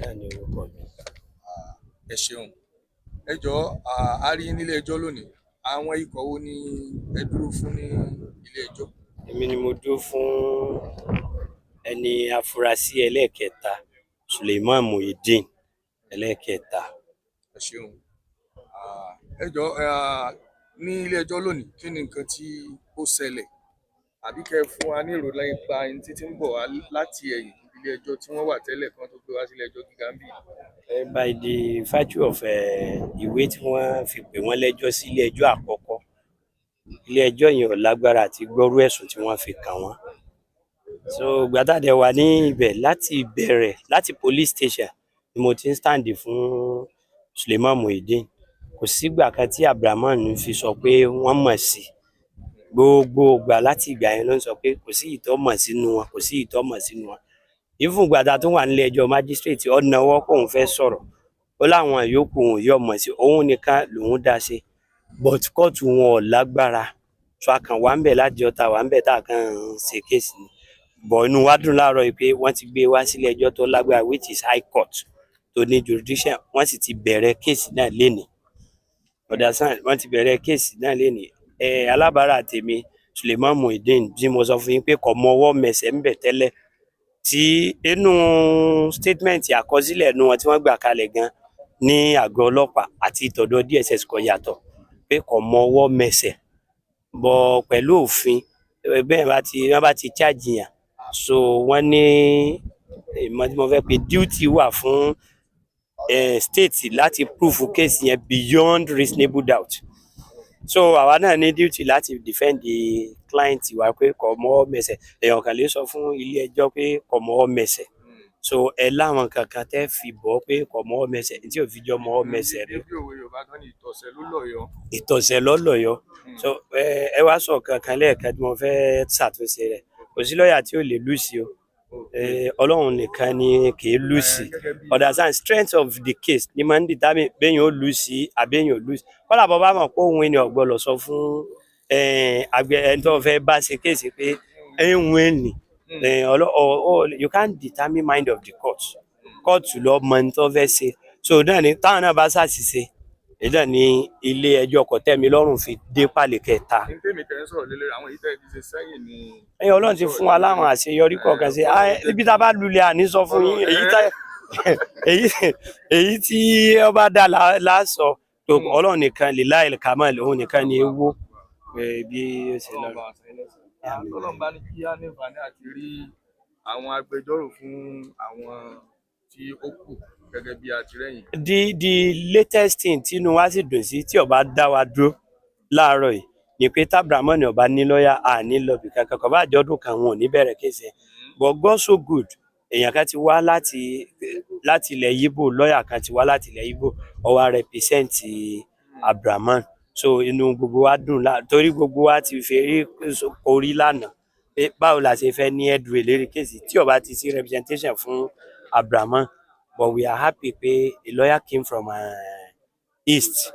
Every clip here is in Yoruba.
náà ni orúkọ mi. Ẹ ṣeun. Ẹ jọ̀ọ́, a rí nílé ẹjọ́ lónìí. Àwọn ikọ̀ wo ni ẹ dúró fún ní ilé ẹjọ́? Èmi ni mo dúró fún ẹni afurasí ẹlẹ́ẹ̀kẹta, Suleiman Muideen ẹlẹ́ẹ̀kẹta. Ẹ ṣeun. Ẹ jọ̀ọ́, ní ilé ẹjọ́ lónìí, kí ni nǹkan tí ó ṣẹlẹ̀? Àbí kẹ́ fún wa ní ìrò nípa ẹni tí ń bọ̀ wá láti ẹ̀yìn ilé ẹjọ́ tí wọ́n wà tẹ́lẹ̀ kan tó gbé wá sílé ẹjọ́ gíga ń bì. By the virtue of ìwé tí wọ́n fi pè wọ́n lẹ́jọ́ sí ilé ẹjọ́ àkọ́kọ́, ilé ẹjọ́ yẹn ò lágbára àti gbọ́rú ẹ̀sùn tí wọ́n fi kàn wọ́n. So gbàtàdé wà ní ibẹ̀ láti bẹ̀rẹ̀ láti police station ni mo ti ń stand fún Suleiman Muideen. Kò sígbà kan tí Abdulrahman fi sọ pé wọ́n mọ̀ sí. Gbogbo ìgbà láti ìgbà yẹn ló ń sọ pé kò sí ìtọ́ mọ̀ sínú wọn, kò sí ìtọ́ mọ̀ sínú wọn. Even gbàtà tó wà nílé ẹjọ́ magistrate ó náwó kóun fẹ́ sọ̀rọ̀, ó láwọn yòókù òun yóò mọ̀ sí, òun nìkan lòun dá sí, but kóòtù wọn ò lágbára. So a kàn wá ń bẹ̀ láti ọ̀tá wá ń bẹ̀ tá a kàn ń ṣe kéèsì ni. Bọ̀ inú wa dùn láàárọ̀ yìí pé wọ́n ti gbé wá sílé ẹjọ́ tó lágbára, which is high court tó ní jurisdiction. Wọ́n sì ti bẹ̀rẹ̀ kéèsì náà lénìí. Wọ́n ti bẹ̀rẹ̀ kéèsì náà lénìí. Alábàárà tèmi Suleiman Muideen bí mo sọ fún yín pé kò mọ ọwọ́ mẹsẹ̀ ń bẹ̀ tẹ́lẹ̀, tí inú statement àkọsílẹ̀ nu wọn tí wọ́n gbà kalẹ̀ gan ní àgọ́ ọlọ́pàá àti ìtọ̀dọ̀ DSS kò yàtọ̀, pé kò mọ ọwọ́ mẹsẹ̀. Bọ̀ pẹ̀lú òfin bẹ́ẹ̀ wọ́n bá ti charge yàn, so wọ́n ní ìmọ̀ tí mo fẹ́ pé duty wà fún state láti prove case yẹn beyond reasonable doubt. So àwa náà ní duty láti defend the client wa pé kò mọ ọwọ́ mẹsẹ̀. Èèyàn kan lè sọ fún ilé ẹjọ́ pé kò mọ ọwọ́ mẹsẹ̀. So ẹ láwọn kankan tẹ́ fi bọ́ pé kò mọ ọwọ́ mẹsẹ̀ tí ò fi jọ mọ ọwọ́ mẹsẹ̀ rẹ. Bí òwe Yorùbá kan ní ìtọ̀sẹ̀ ló lọ́yọ̀ọ́. Ìtọ̀sẹ̀ ló lọ́yọ̀ọ́. So ẹ wá sọ kankan lẹ́ẹ̀kan tí mo fẹ́ ṣàtúnṣe rẹ̀. Kò sí lọ́ọ̀yà tí ò lè lùsì o. Ọlọ́run nìkan ni kì í lùsì. Understand strength of the case ni máa ń determine béèyàn ó lùsì àbẹ́yàn ò lùsì. Kọ́lá bọ́ bá mọ̀ pé òun ènìyàn ò gbọ́dọ̀ sọ fún ẹni tó fẹ́ bá ṣe kéèsì pé ẹ̀hún ẹ̀nì. You can't determine mind of the court. Court ló mọ ní tó fẹ́ ṣe. So náà ni táwọn náà bá ṣàṣìṣe, ìdá ní ilé ẹjọ́ kòtẹ́milọ́rùn fi dé pàlẹ́ kẹta. Tèmi kẹ́ ń sọ̀rọ̀ lélẹ̀ àwọn èyí tẹ́ ti ṣe sẹ́yìn ni. Ọlọ́run ti fún wa láwọn àṣeyọrí kọ̀ọ̀kan ṣe. Ibi tá a bá lulẹ̀ àní sọ fún yín, èyí tí ọba dá lásọ, Ọlọ́run nìkan lè láì kàmọ́ òun nìkan ni ewu bí ó ṣe lọ. Ọlọ́run bá ní kí á ní ìfàní àti rí àwọn agbẹjọ́rò fún àwọn tí ó kù gẹ́gẹ́ bí àtìlẹ́yìn. The latest thing tí inú wa sì dùn sí tí ọba dá wa dúró láàárọ̀ yìí ni pé Abdulrahman ọba ní lọ́ọ̀yà àní lọ́ọ̀bì kankan kò bá àjọ̀dún kan wọn ò ní bẹ̀rẹ̀ kéèsì. But God so good, èèyàn kan ti wá láti ilẹ̀ Yíbò, lọ́ọ̀yà kan ti wá láti ilẹ̀ Yíbò, ó wá represent Abdulrahman. So inú gbogbo wa dùn torí gbogbo wa ti fi rí orí lánàá pé báwo la ṣe fẹ́ ní headway lérí kéèsì tí ọba ti sí representation fún Abdulrahman. But we are happy pé a lawyer came from East.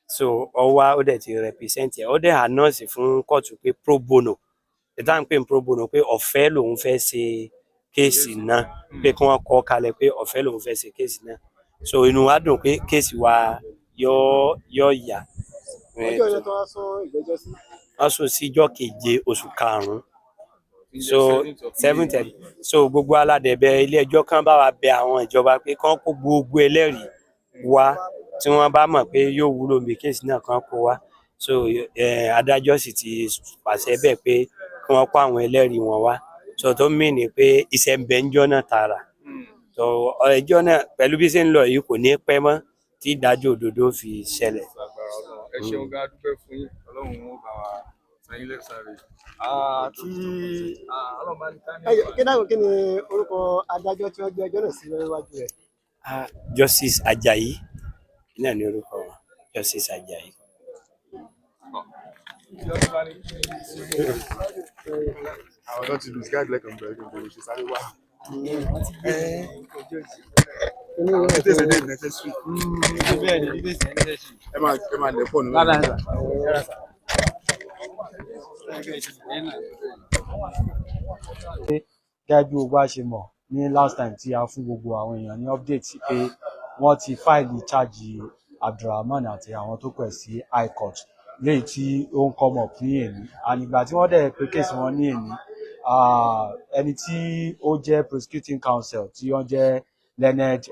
So ọwá ó dẹ̀ ti represent ẹ̀, ó dẹ̀ announce fún kóòtù pé pro bono. Ìtàn pé pro bono pé ọ̀fẹ́ lòun fẹ́ ṣe kéèsì náà, pé kí wọ́n kọ kalẹ̀ pé ọ̀fẹ́ lòun fẹ́ ṣe kéèsì náà. So inú wa dùn pé kéèsì wa yọ yà. Ọjọ́ yẹn tó wá sọ ìgbẹ́jọ́ sí. Wọ́n sún sí ọjọ́ 7 oṣù karùn-ún. So 7th. So gbogbo aládẹ̀bẹ̀ ilé ẹjọ́ kan bá wa bẹ àwọn ìjọba pé kán kó gbogbo ẹlẹ́rìí wá tí wọ́n bá mọ̀ pé yóò wúlò bí kéèsì náà kan kó wá. So adájọ́ sì ti pàṣẹ bẹ́ẹ̀ pé kí wọ́n kó àwọn ẹlẹ́rìí wọn wá. So tó mì ní pé iṣẹ́ ń bẹ ńjọ́ náà tààrà. So ẹjọ́ náà pẹ̀lú bí ṣe ń lọ yìí kò ní pẹ́ mọ́ tí ìdájọ́ òdodo fi ṣẹlẹ̀. Ẹ ṣeun gan, a dúpẹ́ fún yín. Ọlọ́run ó bá wa san yín lẹ́san rẹ̀. Tí Ọlọ́run bá ní ká ní. Kí ni orúkọ adájọ́ tí wọ́n gbé ẹjọ́ náà sí níwájú rẹ̀? Justice Ajayi náà ni orúkọ wọn, Justice Ajayi. Àwọn ọ̀dọ́ ti lùsí gáàdì lẹ́kàn bẹ̀rẹ̀ gbogbo ṣe sáré wá. Tẹ̀sẹ̀ dé necessary. Ẹ máa lẹ̀ pọ̀ nínú. Gẹ́gẹ́ bí o bá ṣe mọ̀, ní last time tí a fún gbogbo àwọn èèyàn ní update pé wọ́n ti fáìlì charge Abdulrahman àti àwọn tó pẹ̀ sí high court léyìí tí ó ń come up ní èní ànígbà tí wọ́n dẹ̀ pé kéèsì wọn ní èní ẹni tí ó jẹ́ prosecuting counsel tí wọ́n jẹ́ learned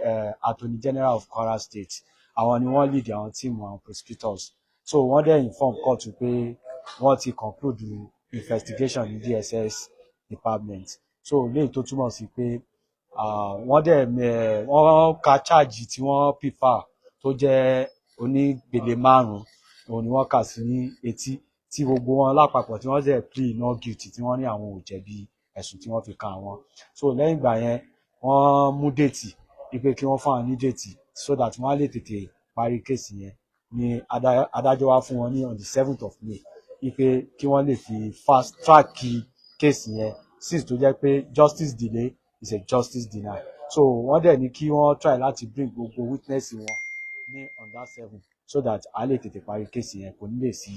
attorney general of Kwara State àwọn ni wọ́n lead àwọn team àwọn prosecutors so wọ́n dẹ̀ inform court pé wọ́n ti conclude investigation ní DSS department so léyìí tó túmọ̀ sí pé wọ́n ka charge tí wọ́n prefer tó jẹ́ onígbèlè 5 òun ni wọ́n kà sí ní etí tí gbogbo wọn lápapọ̀ tí wọ́n dẹ̀ plea not guilty tí wọ́n ní àwọn ò jẹ̀bi ẹ̀sùn tí wọ́n fi kàn wọ́n so lẹ́yìn ìgbà yẹn wọ́n mú déètì wípé kí wọ́n fún àwọn ní déètì so that wọ́n á lè tètè parí kéèsì yẹn ni adájọ́ wá fún wọn ní on the 7th of May wípé kí wọ́n lè fi fast track kéèsì yẹn since tó jẹ́ pé justice delay is a justice deny so wọ́n dẹ̀ ní kí wọ́n try láti bring gbogbo witness wọn ní on that 7 so that a lè tètè parí kéèsì yẹn kò ní lè sí